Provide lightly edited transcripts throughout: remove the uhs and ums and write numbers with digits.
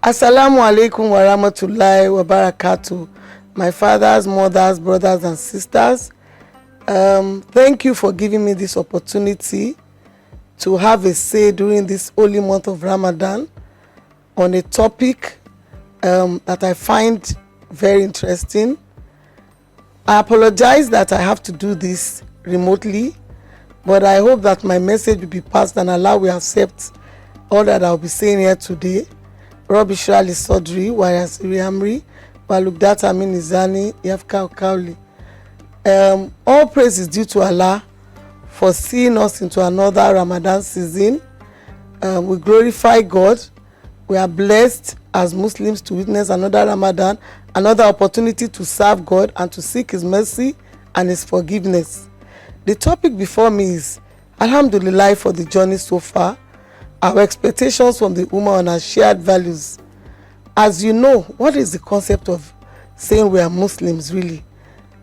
Assalamu alaikum wa rahmatullahi wa barakatuh. My fathers, mothers, brothers and sisters, thank you for giving me this opportunity to have a say during this holy month of Ramadan on a topic that I find very interesting. I apologize that I have to do this remotely, but I hope that my message will be passed and Allah will accept all that I'll be saying here today. Rabbi Shrali Sodri, Wayasiri Amri, Walugdata Minizani, Yafka Kauli. All praise is due to Allah for seeing us into another Ramadan season. We glorify God. We are blessed as Muslims to witness another Ramadan, another opportunity to serve God and to seek His mercy and His forgiveness. The topic before me is Alhamdulillah for the journey so far, our expectations from the Ummah on our shared values. As you know, what is the concept of saying we are Muslims really?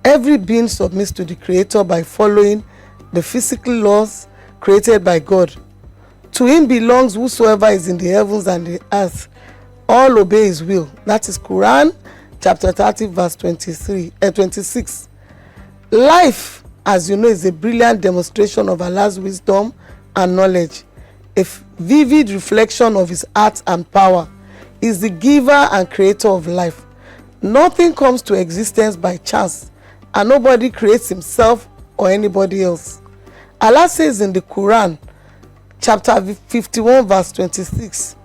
Every being submits to the Creator by following the physical laws created by God. To Him belongs whosoever is in the heavens and the earth. All obey His will. That is Quran chapter 30 verse 26. Life, as you know, is a brilliant demonstration of Allah's wisdom and knowledge. A vivid reflection of His art and power. He is the giver and creator of life. Nothing comes to existence by chance, and nobody creates himself or anybody else. Allah says in the Quran, chapter 51, verse 56,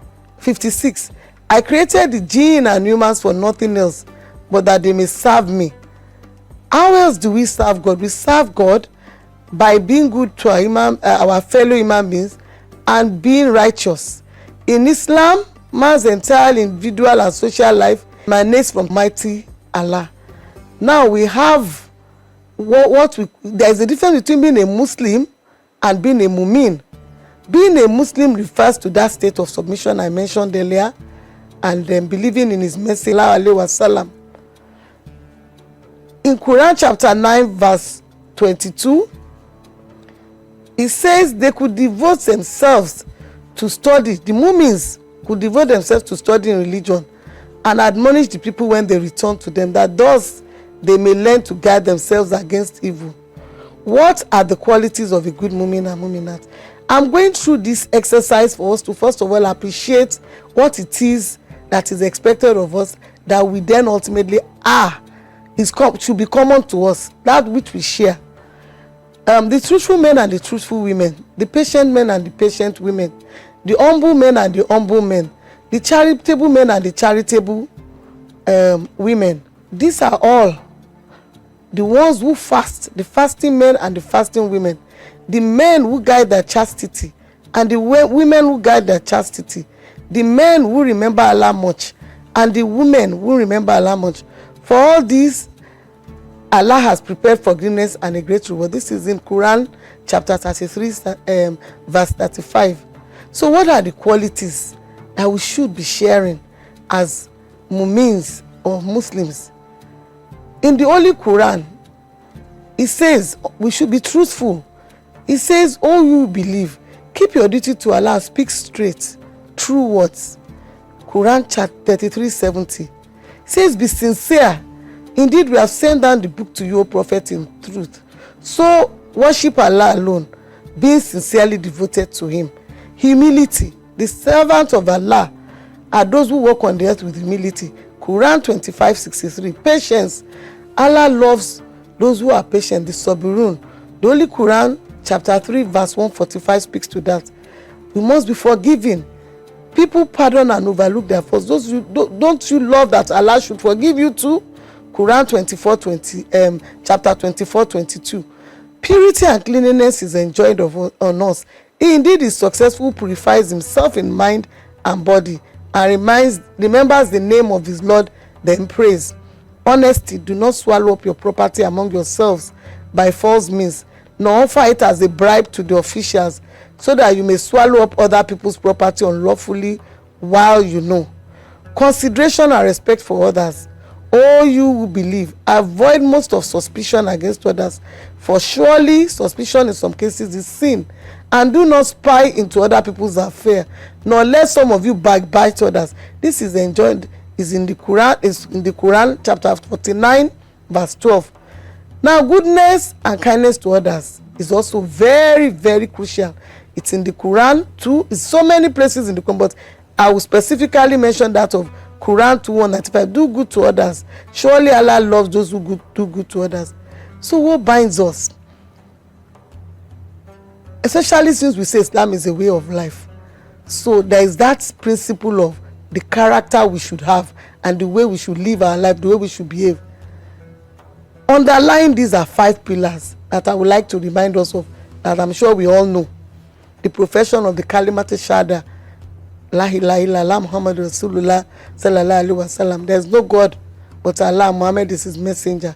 I created the jinn and humans for nothing else, but that they may serve me. How else do we serve God? We serve God by being good to our fellow human beings and being righteous. In Islam, man's entire individual and social life emanates from mighty Allah. Now we have there is a difference between being a Muslim and being a mu'min. Being a Muslim refers to that state of submission I mentioned earlier, and then believing in His mercy, alayhi wasallam. In Quran chapter 9 verse 22, it says they could devote themselves to study. The mu'mins could devote themselves to studying religion and admonish the people when they return to them, that thus they may learn to guard themselves against evil. What are the qualities of a good mu'min and mu'minat? I'm going through this exercise for us to first of all appreciate what it is that is expected of us, that we then ultimately should be common to us, that which we share. The truthful men and the truthful women, the patient men and the patient women, the humble men and the humble men, the charitable men and the charitable women. These are all the ones who fast, the fasting men and the fasting women, the men who guide their chastity and the women who guide their chastity, the men who remember Allah much and the women who remember Allah much. For all these, Allah has prepared forgiveness and a great reward. This is in Quran chapter 33 verse 35. So what are the qualities that we should be sharing as mu'mins or Muslims? In the Holy Quran, it says we should be truthful. It says, "Oh, you believe, keep your duty to Allah, speak straight, true words." Quran chapter 33:70. It says, "Be sincere. Indeed, we have sent down the book to you, O Prophet, in truth. So worship Allah alone, being sincerely devoted to Him." Humility. The servants of Allah are those who walk on the earth with humility. Quran 25:63. Patience. Allah loves those who are patient. The Sabirun. The Holy Quran chapter 3 verse 145 speaks to that. We must be forgiving. People pardon and overlook their faults. Don't you love that Allah should forgive you too? Quran chapter 24:22. Purity and cleanliness is enjoined on us. He indeed is successful, purifies himself in mind and body, and remembers the name of his Lord, then praise. Honesty. Do not swallow up your property among yourselves by false means, nor offer it as a bribe to the officials, so that you may swallow up other people's property unlawfully while you know. Consideration and respect for others. O you who believe, avoid most of suspicion against others, for surely suspicion in some cases is sin. And do not spy into other people's affairs, nor let some of you backbite others. This is in the Quran, chapter 49, verse 12. Now, goodness and kindness to others is also very, very crucial. It's in the Quran too. It's so many places in the Quran, but I will specifically mention that of Quran 2:195. Do good to others. Surely Allah loves those who do good to others. So what binds us? Especially since we say Islam is a way of life. So there is that principle of the character we should have and the way we should live our life, the way we should behave. Underlying these are 5 pillars that I would like to remind us of, that I'm sure we all know. The profession of the Kalimat Shahada, La ilaha illallah Muhammad Rasulullah sallallahu alaihi wasallam. There is no God but Allah. Muhammad is his messenger.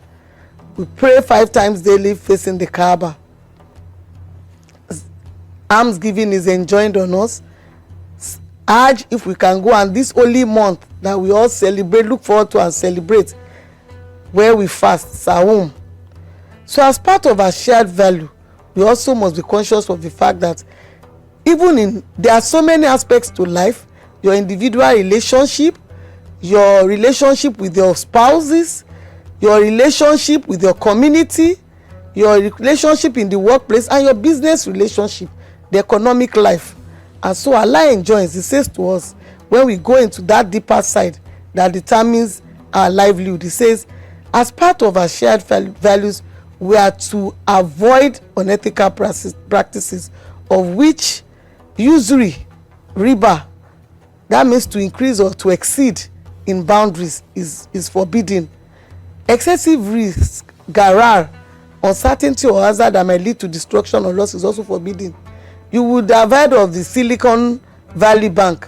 We pray 5 times daily facing the Kaaba. Almsgiving is enjoined on us. Hajj, if we can go, and this holy month that we all celebrate, look forward to and celebrate, where we fast, Sawum. So as part of our shared value, we also must be conscious of the fact that there are so many aspects to life: your individual relationship, your relationship with your spouses, your relationship with your community, your relationship in the workplace, and your business relationship, the economic life. And so Allah enjoins, He says to us, when we go into that deeper side that determines our livelihood, He says, as part of our shared values, we are to avoid unethical practices, of which usury, riba, that means to increase or to exceed in boundaries, is forbidden. Excessive risk, garar, uncertainty or hazard that may lead to destruction or loss is also forbidden. You would have heard of the Silicon Valley Bank.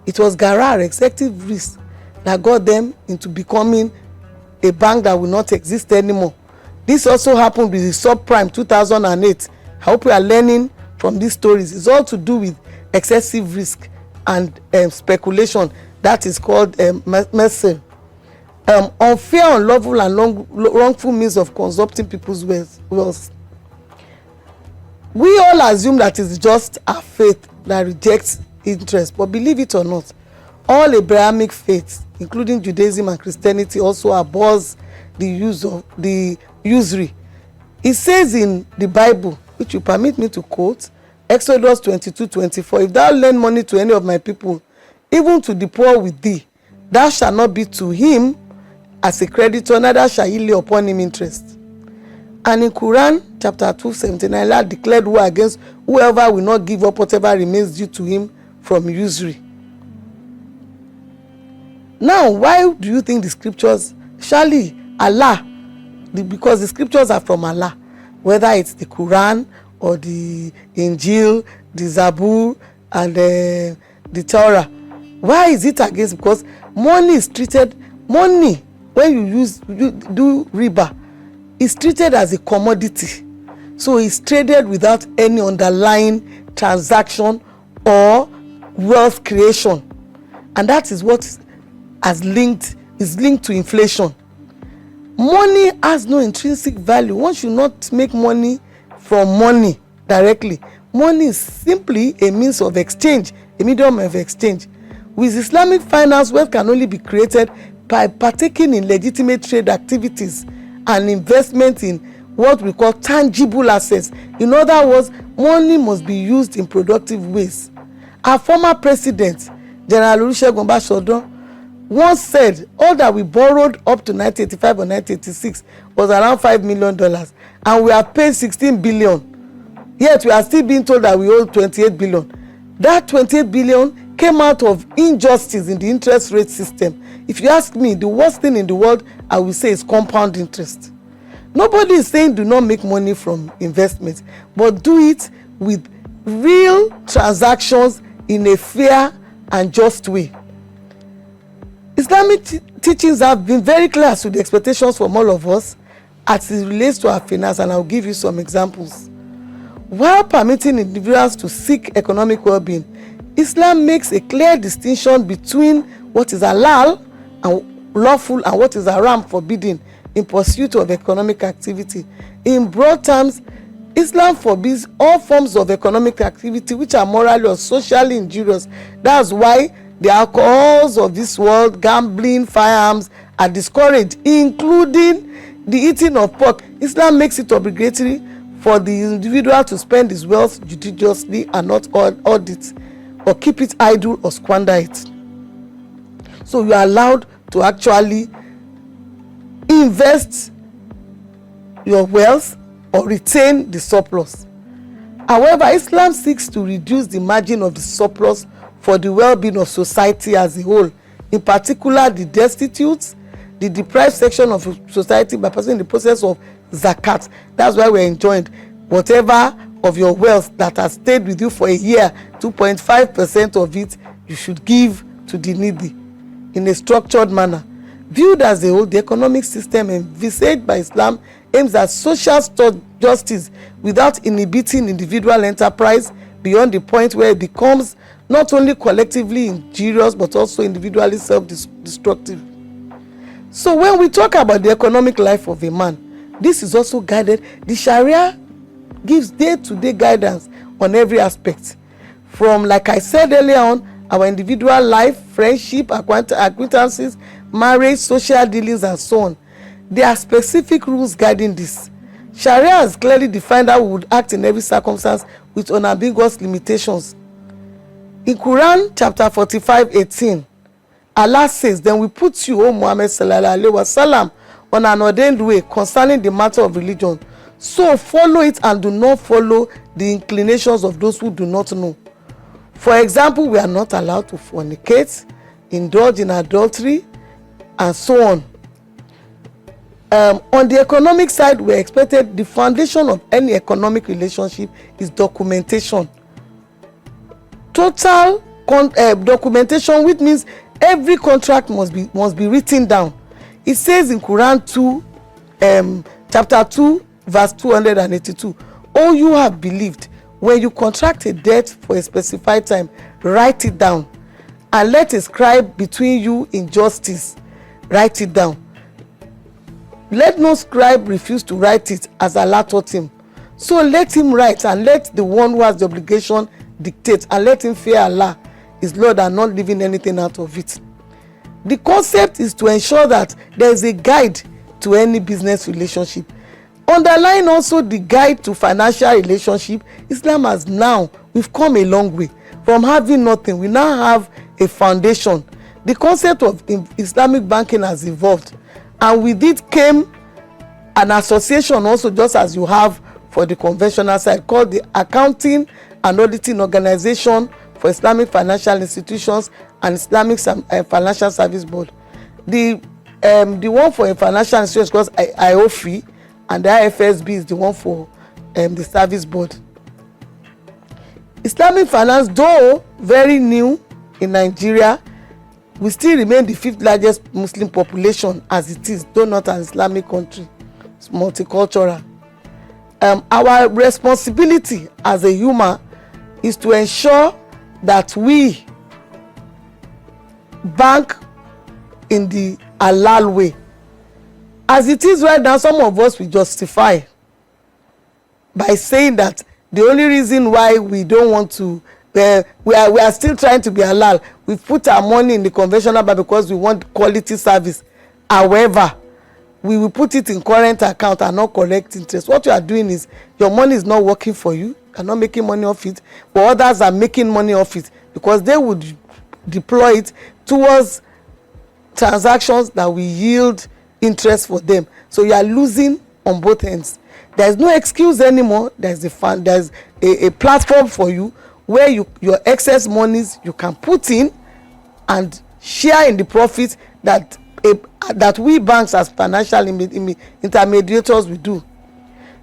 It was garar, excessive risk, that got them into becoming a bank that will not exist anymore. This also happened with the subprime 2008. I hope we are learning from these stories. It's all to do with excessive risk and speculation. That is called mercy. Unfair, unlawful, and wrongful means of consumpting people's wealth. We all assume that it's just our faith that rejects interest, but believe it or not, all Abrahamic faiths, including Judaism and Christianity, also abhors the use of the usury. It says in the Bible, which you permit me to quote, Exodus 22:24, if thou lend money to any of my people, even to the poor with thee, thou shalt not be to him as a creditor, neither shall he lay upon him interest. And in Quran chapter 2:79, Allah declared war against whoever will not give up whatever remains due to him from usury. Now, why do you think the scriptures, surely Allah, because the scriptures are from Allah, whether it's the Quran or the Injil, the Zabur, and the Torah, why is it against? Because money is treated, money, when you do riba, is treated as a commodity. So it's traded without any underlying transaction or wealth creation. And that is what is linked to inflation. Money has no intrinsic value. One should not make money from money directly. Money is simply a means of exchange, a medium of exchange. With Islamic finance, wealth can only be created by partaking in legitimate trade activities and investment in what we call tangible assets. In other words, money must be used in productive ways. Our former president, General Olusegun Obasanjo, once said all that we borrowed up to 1985 or 1986 was around $5 million, and we have paid 16 billion. Yet we are still being told that we owe 28 billion. That 28 billion came out of injustice in the interest rate system. If you ask me, the worst thing in the world, I will say, is compound interest. Nobody is saying do not make money from investments, but do it with real transactions in a fair and just way. Islamic teachings have been very clear to the expectations from all of us as it relates to our finance, and I'll give you some examples. While permitting individuals to seek economic well-being, Islam makes a clear distinction between what is halal and lawful and what is haram, forbidden, in pursuit of economic activity. In broad terms, Islam forbids all forms of economic activity which are morally or socially injurious. That's why the alcohols of this world, gambling, firearms are discouraged, including the eating of pork. Islam makes it obligatory for the individual to spend his wealth judiciously and not audit or keep it idle or squander it. So you are allowed to actually invest your wealth or retain the surplus. However, Islam seeks to reduce the margin of the surplus for the well-being of society as a whole, in particular the destitute, the deprived section of society, by passing the process of zakat. That's why we're enjoined whatever of your wealth that has stayed with you for a year, 2.5% of it you should give to the needy in a structured manner. Viewed as a whole, the economic system envisaged by Islam aims at social justice without inhibiting individual enterprise beyond the point where it becomes not only collectively injurious but also individually self-destructive. So when we talk about the economic life of a man, this is also guided. The Sharia gives day-to-day guidance on every aspect, from, like I said earlier on, our individual life, friendship, acquaintances, marriage, social dealings, and so on. There are specific rules guiding this. Sharia has clearly defined how we would act in every circumstance with unambiguous limitations. In Quran chapter 45:18, Allah says, "Then we put you, O Muhammad sallallahu alaihi wasallam, on an ordained way concerning the matter of religion. So follow it and do not follow the inclinations of those who do not know. For example, we are not allowed to fornicate, indulge in adultery, and so on." On the economic side, we expected the foundation of any economic relationship is documentation. Total documentation, which means every contract must be written down. It says in Quran 2, chapter 2, verse 282, "Oh, you have believed, when you contract a debt for a specified time, write it down, and let a scribe between you in justice write it down. Let no scribe refuse to write it as Allah taught him. So let him write, and let the one who has the obligation dictate, and let him fear Allah, his Lord, and not leaving anything out of it." The concept is to ensure that there is a guide to any business relationship. Underlying also the guide to financial relationship, Islam has now, we've come a long way. From having nothing, we now have a foundation. The concept of Islamic banking has evolved, and with it came an association also, just as you have for the conventional side, called the Accounting and Auditing Organization for Islamic Financial Institutions and Islamic Financial Service Board. The one for a financial institution is called IOFI, and the IFSB is the one for the Service Board. Islamic finance, though very new in Nigeria, we still remain the 5th largest Muslim population as it is, though not an Islamic country. It's multicultural. Our responsibility as a human is to ensure that we bank in the halal way. As it is right now, some of us will justify by saying that the only reason why we don't want to, we are still trying to be halal. We put our money in the conventional bank because we want quality service. However, we will put it in current account and not correct interest. What you are doing is your money is not working for you. You're not making money off it, but others are making money off it because they would deploy it towards transactions that will yield interest for them. So you are losing on both ends. There is no excuse anymore. There's a platform for you where your excess monies you can put in and share in the profits that we banks as financial intermediators will do.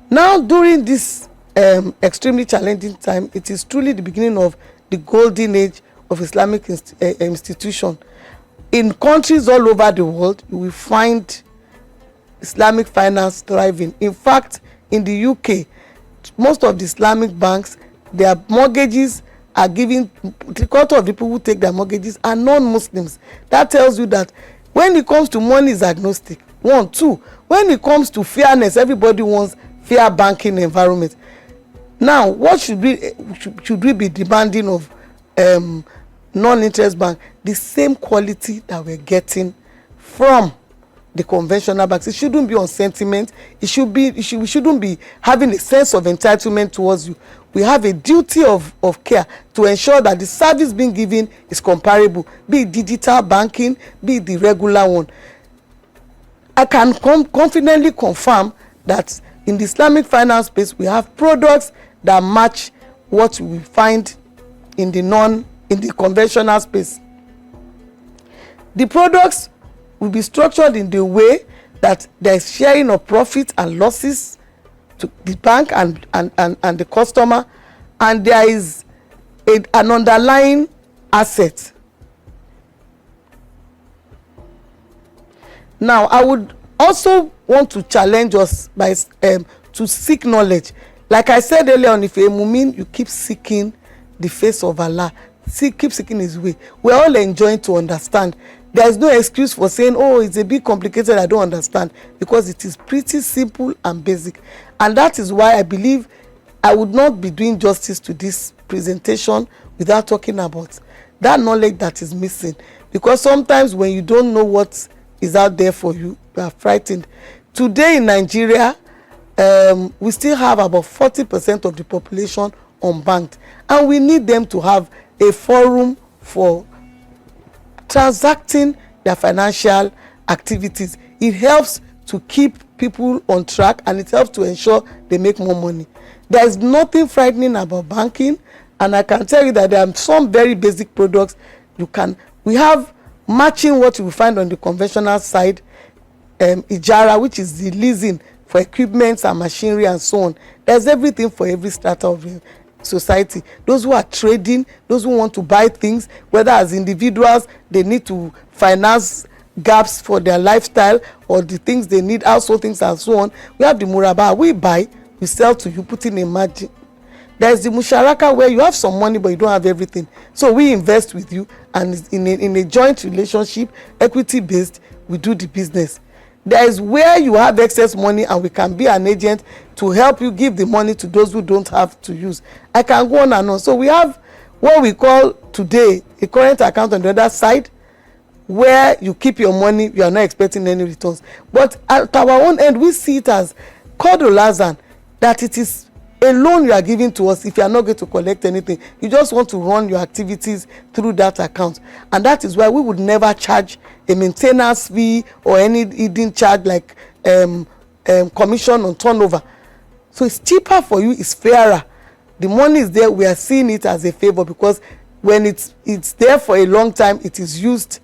Now, during this extremely challenging time, it is truly the beginning of the golden age of Islamic institution. In countries all over the world, you will find Islamic finance thriving. In fact, in the UK, most of the Islamic banks, their mortgages are given, 3/4 of the people who take their mortgages are non-Muslims. That tells you that When it comes to money, is agnostic. 1, 2. When it comes to fairness, everybody wants fair banking environment. Now, what should we be demanding of non-interest bank? The same quality that we're getting from the conventional banks. It shouldn't be on sentiment. We shouldn't be having a sense of entitlement towards you. We have a duty of care to ensure that the service being given is comparable, be it digital banking, be it the regular one. I can confidently confirm that in the Islamic finance space, we have products that match what we find in the conventional space. The products will be structured in the way that there is sharing of profit and losses to the bank and the customer, and there is an underlying asset. Now, I would also want to challenge us by to seek knowledge. Like I said earlier on, if you're a mu'min, you keep seeking the face of Allah, keep seeking his way. We're all enjoying to understand. There is no excuse for saying, oh, it's a bit complicated, I don't understand, because it is pretty simple and basic. And that is why I believe I would not be doing justice to this presentation without talking about that knowledge that is missing. Because sometimes when you don't know what is out there for you, you are frightened. Today in Nigeria, we still have about 40% of the population unbanked, and we need them to have a forum for transacting their financial activities. It helps to keep people on track, and it helps to ensure they make more money. There is nothing frightening about banking, and I can tell you that there are some very basic products we have matching what you will find on the conventional side, Ijara, which is the leasing for equipment and machinery and so on. There's everything for every strata of the society. Those who are trading, those who want to buy things, whether as individuals they need to finance gaps for their lifestyle or the things they need, household things and so on. We have the Muraba, we buy, we sell to you, put in a margin. There's the Musharaka, where you have some money but you don't have everything, so we invest with you, and in a joint relationship, equity based, we do the business. There is where you have excess money and we can be an agent to help you give the money to those who don't have to use. I can go on and on. So we have what we call today a current account on the other side, where you keep your money, you are not expecting any returns. But at our own end, we see it as Kodolazan, that it is a loan you are giving to us if you are not going to collect anything. You just want to run your activities through that account. And that is why we would never charge a maintenance fee or any hidden charge like commission on turnover. So it's cheaper for you, it's fairer. The money is there, we are seeing it as a favor, because when it's there for a long time, it is used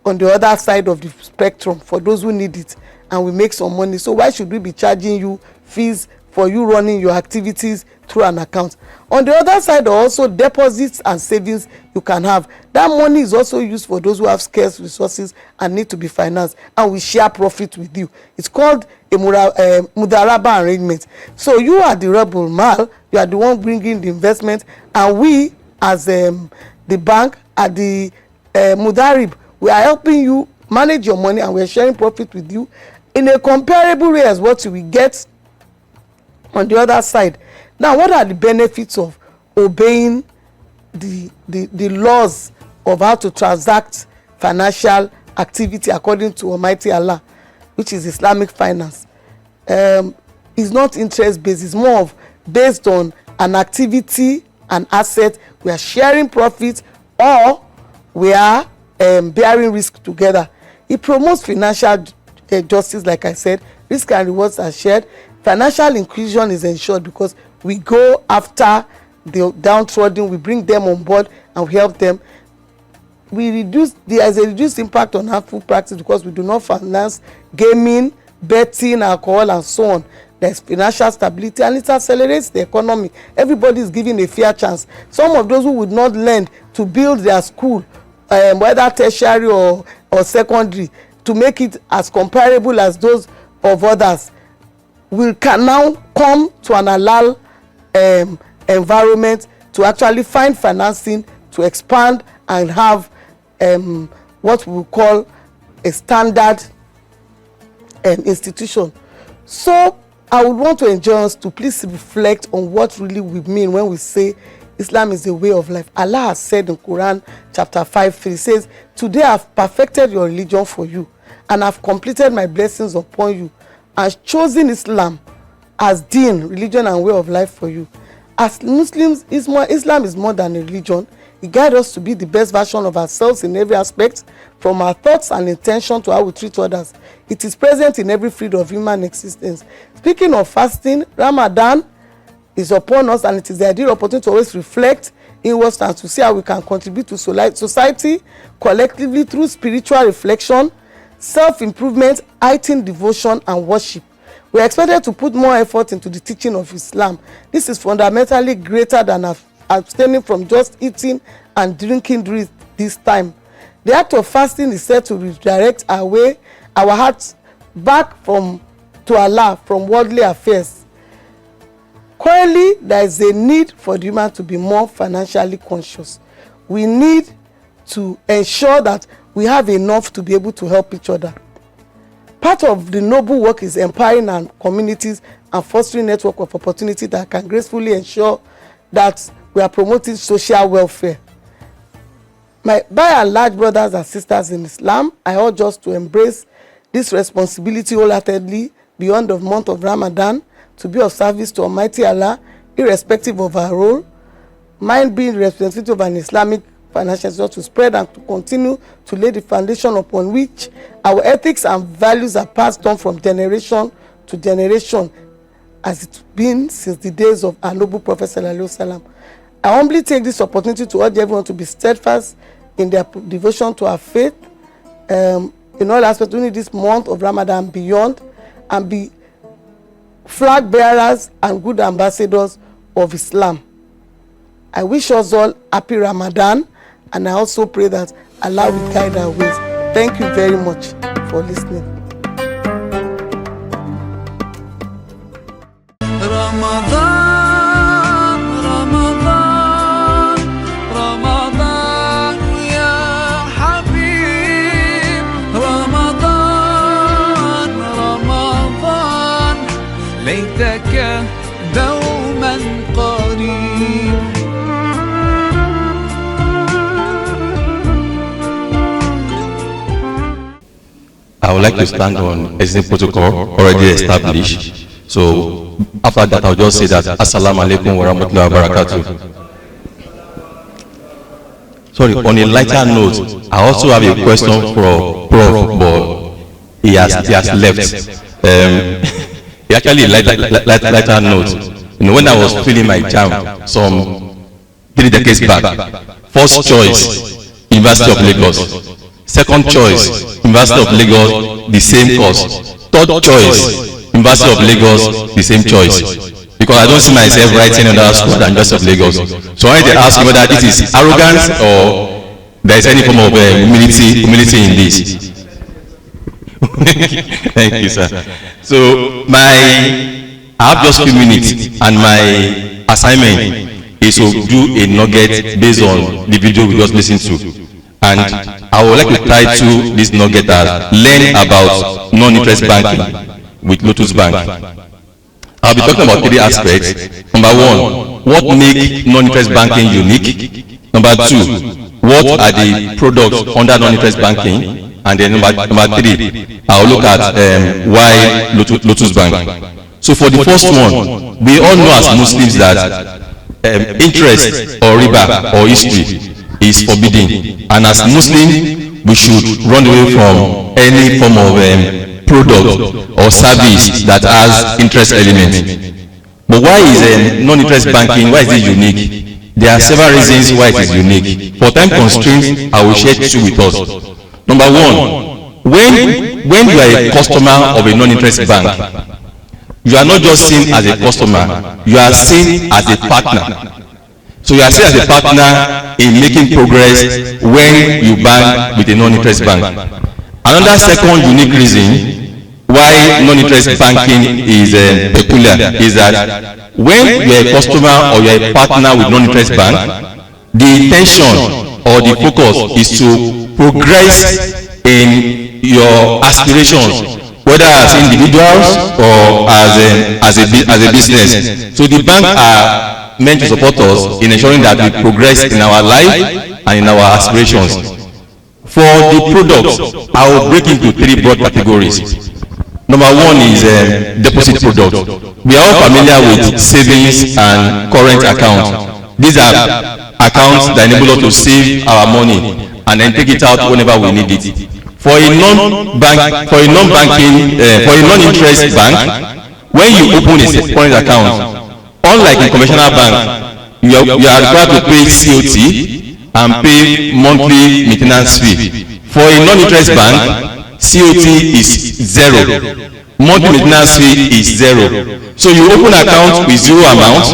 on the other side of the spectrum for those who need it, and we make some money. So why should we be charging you fees for you running your activities through an account? On the other side are also deposits and savings you can have. That money is also used for those who have scarce resources and need to be financed, and we share profit with you. It's called a mudaraba arrangement. So you are the rebel mal, you are the one bringing the investment, and we as the bank are the mudarib. We are helping you manage your money, and we are sharing profit with you in a comparable way as what you will get on the other side. Now, what are the benefits of obeying the laws of how to transact financial activity according to Almighty Allah, which is Islamic finance? It's not interest based, it's more of based on an activity, an asset. We are sharing profits, or we are bearing risk together. It promotes financial justice, like I said. Risk and rewards are shared. Financial inclusion is ensured because we go after the downtrodden, we bring them on board and we help them. There is a reduced impact on harmful practice because we do not finance gaming, betting, alcohol and so on. There's financial stability, and it accelerates the economy. Everybody is given a fair chance. Some of those who would not lend to build their school, whether tertiary or secondary, to make it as comparable as those of others, can now come to an halal environment to actually find financing to expand and have what we call a standard institution. So I would want to enjoin us to please reflect on what really we mean when we say Islam is a way of life. Allah has said in Quran chapter 5:3, says, "Today I have perfected your religion for you, and I have completed my blessings upon you, and chosen Islam as deen, religion and way of life for you." As Muslims, Islam is more than a religion. It guides us to be the best version of ourselves in every aspect, from our thoughts and intention to how we treat others. It is present in every field of human existence. Speaking of fasting, Ramadan is upon us, and it is the ideal opportunity to always reflect inwards and to see how we can contribute to society collectively through spiritual reflection, self-improvement, heightened devotion and worship. We are expected to put more effort into the teaching of Islam. This is fundamentally greater than abstaining from just eating and drinking during this time. The act of fasting is said to redirect our hearts back to Allah from worldly affairs. Currently, there is a need for the human to be more financially conscious. We need to ensure that we have enough to be able to help each other. Part of the noble work is empowering our communities and fostering a network of opportunity that can gracefully ensure that we are promoting social welfare. By and large, brothers and sisters in Islam, I urge us to embrace this responsibility wholeheartedly beyond the month of Ramadan, to be of service to Almighty Allah, irrespective of our role, mind being representative of an Islamic financial system, to spread and to continue to lay the foundation upon which our ethics and values are passed on from generation to generation, as it's been since the days of our noble Prophet Sallallahu Alaihi Wasallam. I humbly take this opportunity to urge everyone to be steadfast in their devotion to our faith, in all aspects during this month of Ramadan and beyond, and be flag bearers and good ambassadors of Islam. I wish us all happy Ramadan, and I also pray that Allah will guide our ways. Thank you very much for listening. I would like to stand on existing protocol already established. So after that, I'll just say that Assalamu alaikum wa rahmatullahi wa barakatuh. Sorry, on a lighter note, I also have a question for Prof, but he has left. He actually lighter note. You know, when I was filling my JAMB some 3 decades back, first choice, University of Lagos. Second choice, University of Lagos, the same course. Third choice, University of Lagos, the same choice. Because I don't see myself writing another school than University of Lagos. So I wanted to ask you whether this is arrogance or there is any form of humility in this. Thank you, sir. So I have just 2 minutes, and my assignment is to do a nugget based on the video we just listened to. And I would like to title this nugget as "Learn about non-interest banking with Lotus Bank." I'll be talking about 3 aspects. Number 1, what makes non-interest banking unique? Number 2, what are the products under non-interest banking? And then number 3, I'll look at why Lotus Bank. So for the first one, we all know as Muslims that interest or riba or history is forbidden, and as Muslims we should run away from any form of product or service that has interest element. But why is non-interest banking, why is it unique? There are several reasons why it is unique. For time constraints, I will share 2 with us. Number 1, when you are a customer of a non-interest bank, you are not just seen as a customer, you are seen as a partner. So you are seen as a partner in making progress when you bank with a non-interest bank. Another second unique reason why non-interest banking is peculiar is that when you are a customer or you are a partner with non-interest bank, the intention or the focus is to progress in your aspirations, whether as individuals or as a business. So the bank are meant to support us in ensuring that we progress in our life and in our aspirations. For the products, I will break into 3 broad categories. Number 1 is deposit product. We are all familiar with savings and current accounts. These are accounts that enable us to save our money and then take it out whenever we need it. For a non-interest bank, when you open a current account, unlike a conventional bank, you are required to pay COT and pay monthly maintenance fee. For a non-interest bank, COT is 0. Monthly maintenance fee is 0. So you open an account with 0 amount,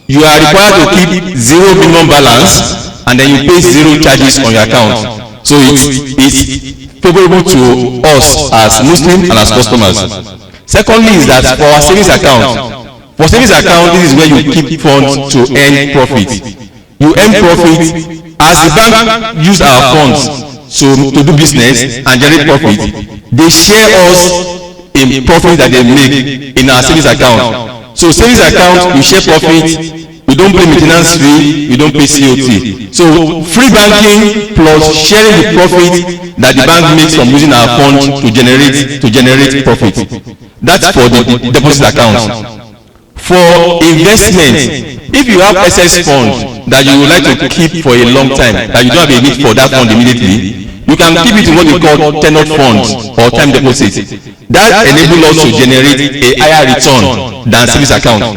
you are required to keep 0 minimum balance, and then you pay 0 charges on your account. So it's favorable to us as Muslims and as customers. Secondly is that for our savings account, this is where you keep funds to earn profit. You earn profit as the bank use our funds to do business and generate profit. They share us in profit that they make in our savings account. So savings account, we share profit, we don't pay maintenance fee, we don't pay COT. So free banking plus sharing the profit that the bank makes from using our funds to generate profit. That's for the deposit account. For investment, if you have excess funds that you would like to keep for a long time, that you don't have a need for that fund immediately, you can keep it in what we call tenured funds or time deposit. That enables us to generate a higher return than savings account.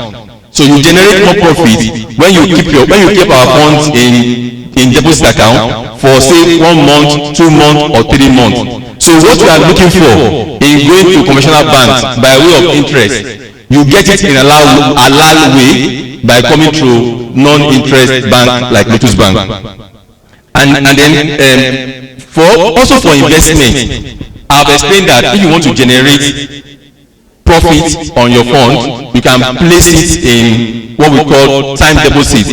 So you generate more profit when you keep our funds in deposit account for say 1 month, 2 months, or 3 months. So what we are looking for in going to conventional banks by way of interest, you get it in a halal way by coming through non-interest bank like Lotus Bank. And then for investment, I've explained that if you want to generate profit on your fund, you can place it in what we call time deposit,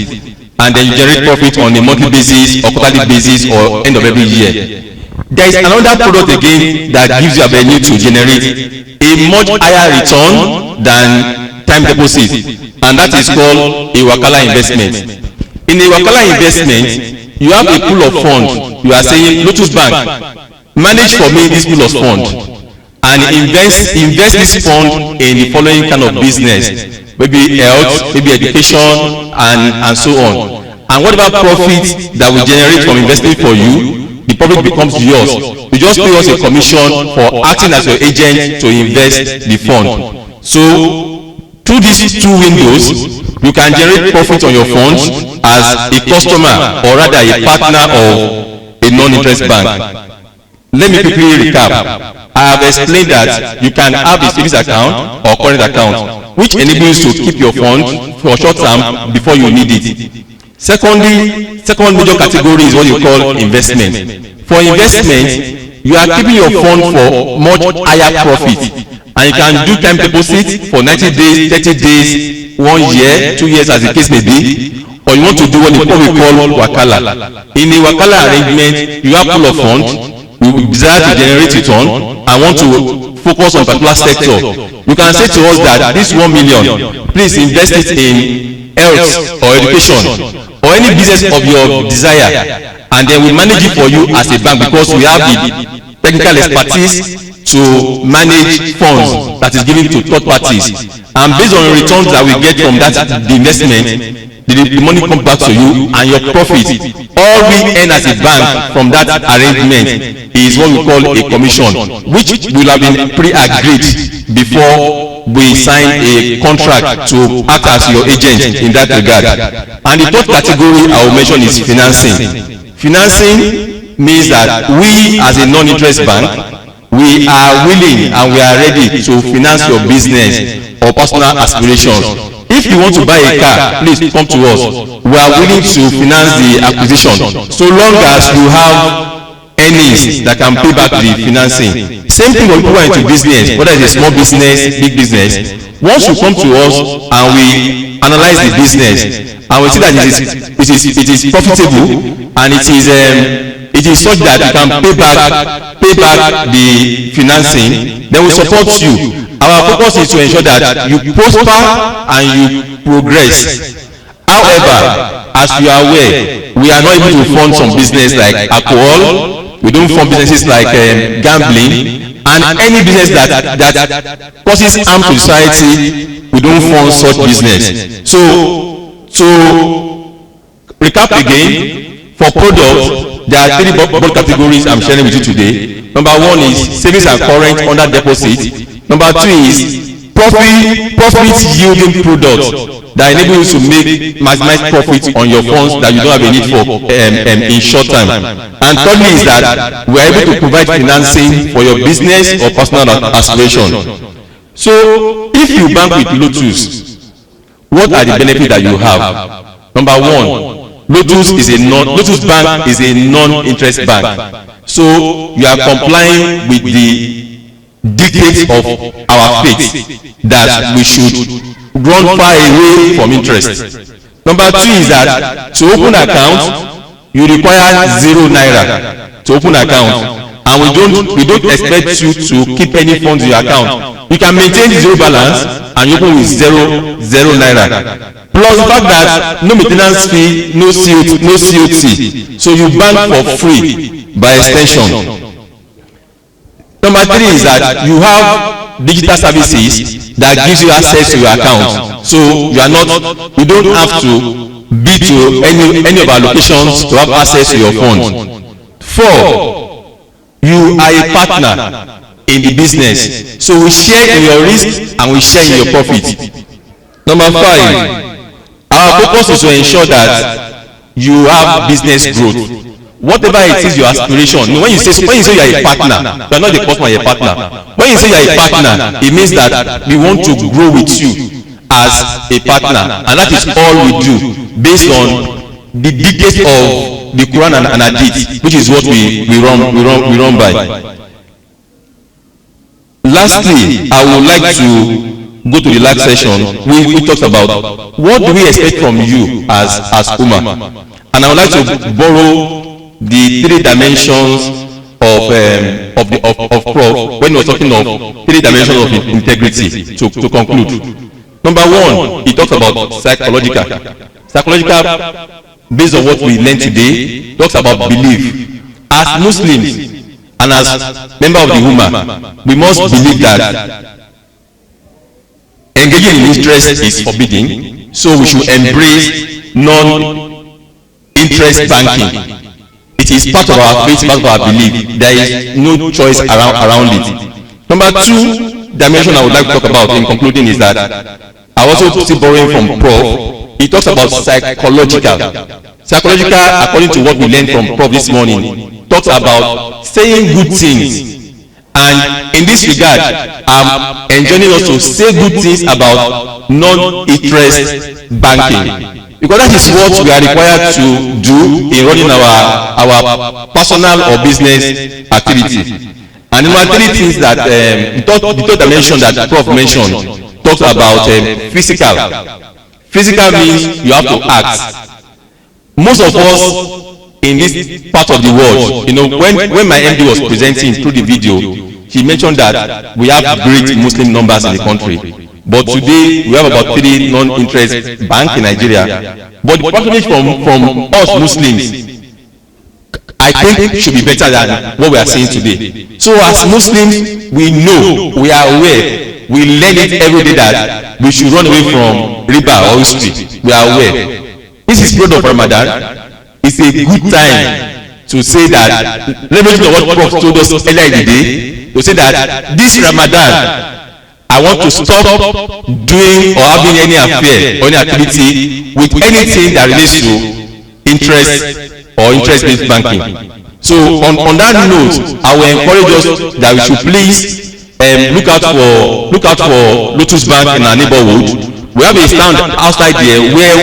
and then you generate profit on a monthly basis or quarterly basis or end of every year. There is another product again that gives you avenue to generate a much higher return than time deposit, and that is called a Wakala investment. In a Wakala investment, you have a pool of funds. You are saying, Lotus Bank, manage for me this pool of funds and invest this fund in the following kind of business, maybe health, maybe education, and so on. And whatever profit that we generate from investing for you, the profit becomes yours. You just pay us a commission for acting as your agent to invest the fund. So through these 2 windows, you can generate profit on your funds as a customer or rather a partner of a non-interest bank. Let me quickly recap. I have explained that you can have a savings account or current account, which enables you to keep your funds for short term before you need it. Second major category is what you call investment. For investment, you are keeping your fund for much higher profit, and you can do time deposit for 90 days, 30 days, 1 year, 2 years, as the case may be, or you want to do what we call Wakala. In a Wakala arrangement, you have pool of funds, you desire to generate return and want to focus on a particular sector. You can say to us that this 1 million, please invest it in health or education or any business of your desire, and then we manage it for you as a bank because we have the technical expertise to manage funds that is given to third parties, and based on the returns that we get from that the investment, the money comes back to you and your profit. All we earn as a bank from that arrangement is what we call a commission, which will have been pre-agreed before we sign a contract to act as your agent in that regard. And the third category I will mention is financing. Financing means that we as a non-interest bank, we are willing and we are ready to finance your business or personal aspirations. If you want to buy a car, please come to us. We are willing to finance the acquisition, so long as you have earnings that can pay back the financing. Same thing when people are into business, whether it's a small business, big business. Once you come to us and we analyze the business and we see that it is profitable and it is it is such that you can pay back the financing, then we support you. Our focus is to ensure that you prosper and you progress. However, as you are aware, we are not able to fund some business like alcohol. We don't fund businesses like gambling, and any business that causes harm to society, we don't fund such business. So to recap again, for products, there are three broad categories I'm sharing with you today. Number one is savings and current under deposit. Number two is profit yielding products that enable you to maximize profit on your funds that you don't have a need for in short time. And thirdly is that we are able to provide financing for your business or personal aspiration. So if you bank with Lotus, what are the benefits that you have? Number one, Lotus Bank is a non-interest bank. So you are complying with the dictates of our faith that we should run far away from interest. Number two is that to open account, you require 0 naira to open account, and we don't expect you to keep any funds in your account. You can maintain zero balance and you open with zero naira. Plus the fact that no maintenance fee, no COT, so you bank for free by extension. Number three is that you have digital services that gives you access to your account. So you don't have to be to any of our locations to have access to your funds. Four, you are a partner in the business. So we share in your risk and we share in your profit. Number five, our focus is to ensure that you have business growth. Whatever it is your aspiration, when you say you are a partner, you are not the customer, you are a partner. When you say you are a partner, it means that we want to grow with you as a partner, and that is all we do based on the dictates of the Quran and Hadith, which is what we run by. Lastly, I would like to go to the last session. We talked about what do we expect from you as Ummah, and I would like to borrow the three dimensions of Prof when we were talking of three dimensions of integrity to conclude. Number one, he talks about psychological based on what we learned today. Talks about belief. As Muslims and as member of the Ummah, we must believe that engaging in interest is forbidden, so we should embrace non-interest banking. It is part of our faith, part of our belief. There is no choice around it. Number two dimension I would like to talk about in concluding is that I also still borrowing from Prof. He talks about psychological. Psychological, according to what we learned from Prof this morning, talks about saying good things. And in this regard, I'm enjoining us to say good things about non-interest banking. Because that is what we are required to do in running our personal or business activity. And number three things that the third dimension that Prof mentioned talks about physical. Physical means you have to act. Most of us in this part of the world, when my MD was presenting through the video, he mentioned that we have great Muslim numbers in the country. But today, we have about 3 non-interest banks in Nigeria. But the patronage from us Muslims, I think should be better than what we are seeing today. So as Muslims, we know, we are aware, we learn it every day that we should run away from riba or history. We are aware. This is period of Ramadan. It's a good time to say that, leveraging on what Prof told us earlier in the day, to say that this Ramadan, I want to stop doing or having any affair or any activity with anything that relates to interest or interest-based banking. So on that note, I will encourage us that we should please look out for Lotus Bank in our neighborhood. We have a stand outside there where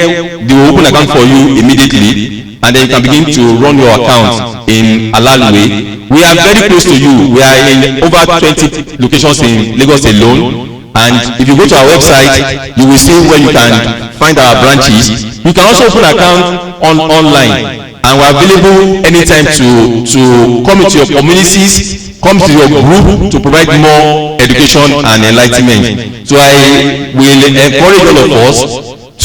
they will open account for you immediately, and then you can begin to run your account in halal way. We are very close to you. We are in over 20 locations in Lagos alone, and if you go to our website, you will see where you can find our branches. You can also open an account online. and we're available anytime to come into your communities, come to your group to provide more education and enlightenment. So I will encourage all of us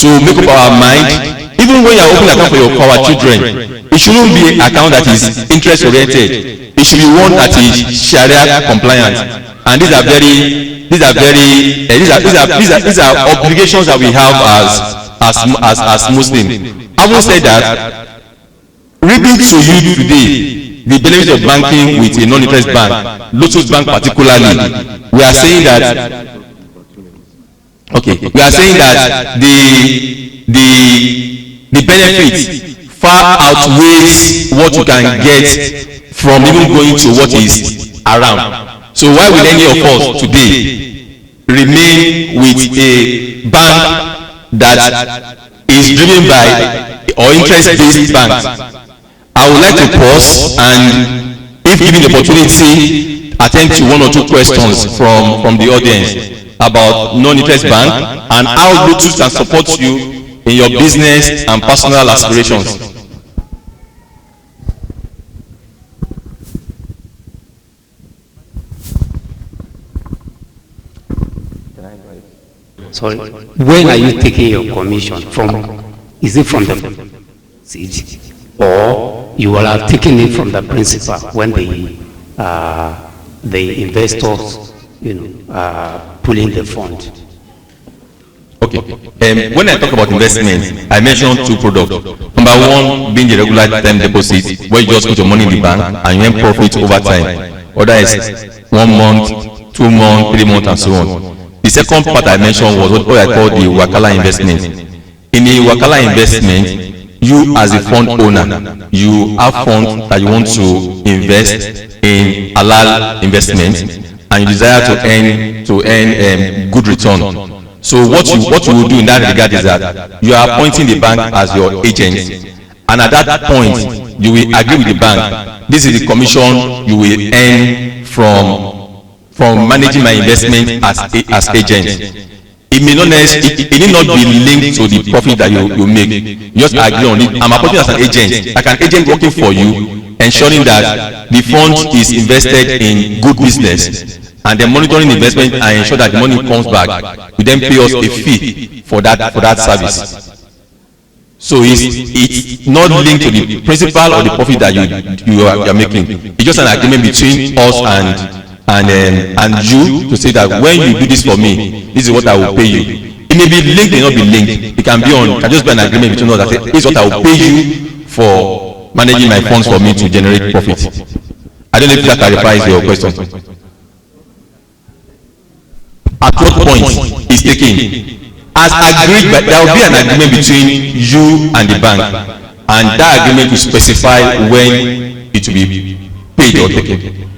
to make up our mind. Even when you are opening account for our children, it shouldn't be an account that is interest oriented. It should be one that is Sharia compliant. And these are obligations that we have as Muslims. Having said that, reading to you today the benefits of banking with a non-interest bank, Lotus Bank particularly, we are saying that the benefits far outweighs what you can get from even going to what is around. So why will any of us today remain with a bank that is driven by or interest-based banks? I would like to pause and, if given the opportunity, attend to one or two questions from the audience about non-interest bank and how Lotus can support you in your business and personal aspirations. Sorry, when are you taking your commission from? Is it from the seed, or you will have taken it from the principal when the investors, pulling the fund? Okay. When I talk about investment, I mentioned two products. Number one being the regular time deposit, where you just put your money in the bank and you earn profit over time. Other is 1 month, 2 months, 3 months, and so on. The second part I mentioned was what I call the Wakala investment. In a Wakala investment, you as a fund owner, you have funds that you want to invest in halal investment, and you desire to earn good return. So what you will do in that regard is that you are appointing the bank as your agent, and at that point you will agree with the bank. This is the commission you will earn from managing my investment as agent. It may not necessarily, it need not be linked to the profit that you make. You just agree on it. I'm appointing as an agent, like an agent working for you, ensuring that the fund is invested in good business, and then monitoring the investment and ensure that the money comes back. You then pay us a fee for that service. So it's not linked to the principal or the profit that you are making. It's just an agreement between us and you to say that when you do this for me, this is what I will pay you. It may be linked, it may not be linked. It can just be an agreement between us that say, this is what I will pay you for managing my funds for me to generate profit. I don't know if that clarifies your question. At what point is taken? As agreed, but there will be an agreement between you and the bank, and that agreement will specify when it will be paid or taken.